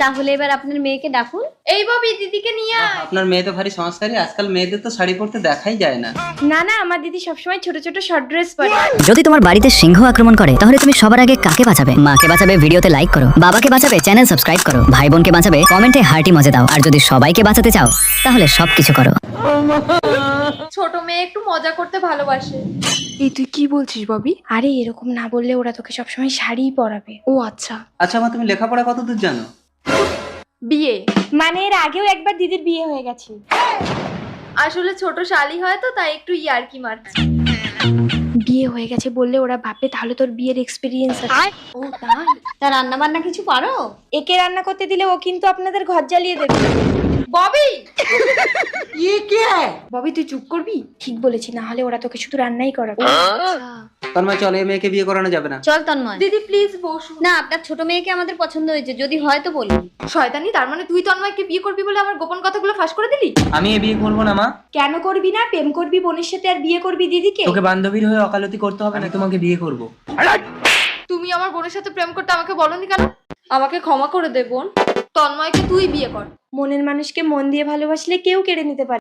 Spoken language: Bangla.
তাহলে এবার আপনার মেয়েকে ডাকুন। এই ববি দিদিকে নিয়ে আয়। আপনার মেয়ে তো ভারী সংস্কারী, আজকাল মেয়েদের তো শাড়ি পরতে দেখাই যায় না। না না, আমার দিদি সবসময় ছোট ছোট শর্ট ড্রেস পরে। যদি তোমার বাড়িতে সিংহ আক্রমণ করে তাহলে তুমি সবার আগে কাকে বাঁচাবে? মাকে বাঁচাবে, ভিডিওতে লাইক করো। বাবাকে বাঁচাবে, চ্যানেল সাবস্ক্রাইব করো। ভাই বোনকে বাঁচাবে, কমেন্টে হার্টি মজে দাও। আর যদি সবাইকে বাঁচাতে চাও তাহলে সবকিছু করো। ছোট মেয়ে একটু মজা করতে ভালোবাসে। এই তুই কি বলছিস ববি? আরে এরকম না বললে ওরা তোকে সবসময় শাড়িই পরাবে। ও আচ্ছা। আচ্ছা মা, তুমি লেখাপড়া কতদূর জানো? বিয়ে মানে এর আগেও একবার দিদির বিয়ে হয়ে গেছে। আসলে ছোট শালি হয় তো, তাই একটু ইয়ার্কি মারছে। বিয়ে হয়ে গেছে বললে ওরা ভাববে তাহলে তোর বিয়ের এক্সপিরিয়েন্স আছে। ও তাই? তা রান্না বান্না কিছু পারো? একে রান্না করতে দিলে ও কিন্তু আপনাদের ঘর জ্বালিয়ে দেবে। ববি ববি তুই চুপ করবি? ঠিক বলেছি, না হলে ওরা তোকে শুধু রান্নাই করাবে। তন্ময় চল, এই মেয়েকে বিয়ে করানো যাবে না। চল তন্ময়। দিদি প্লিজ বসু। না, আপনার ছোট মেয়েকে আমাদের পছন্দ হয়েছে, যদি হয় তো বলুন। শয়তানি, তার মানে তুই তন্ময়কে বিয়ে করবি বলে আমার গোপন কথাগুলো ফাঁস করে দিলি? আমি এ বিয়ে করবো না মা। কেন করবি না? প্রেম করবি বোনের সাথে আর বিয়ে করবি দিদিকে? তোকে বান্ধবীর হয়ে ওকালতি করতে হবে না, তোমাকে বিয়ে করব। তুমি আমার বোনের সাথে প্রেম করতে আমাকে বলনি কেন? আমাকে ক্ষমা করে দে বোন। তন্ময়কে তুই বিয়ে কর। মনের মানুষকে মন দিয়ে ভালোবাসলে কেউ কেড়ে নিতে পারে।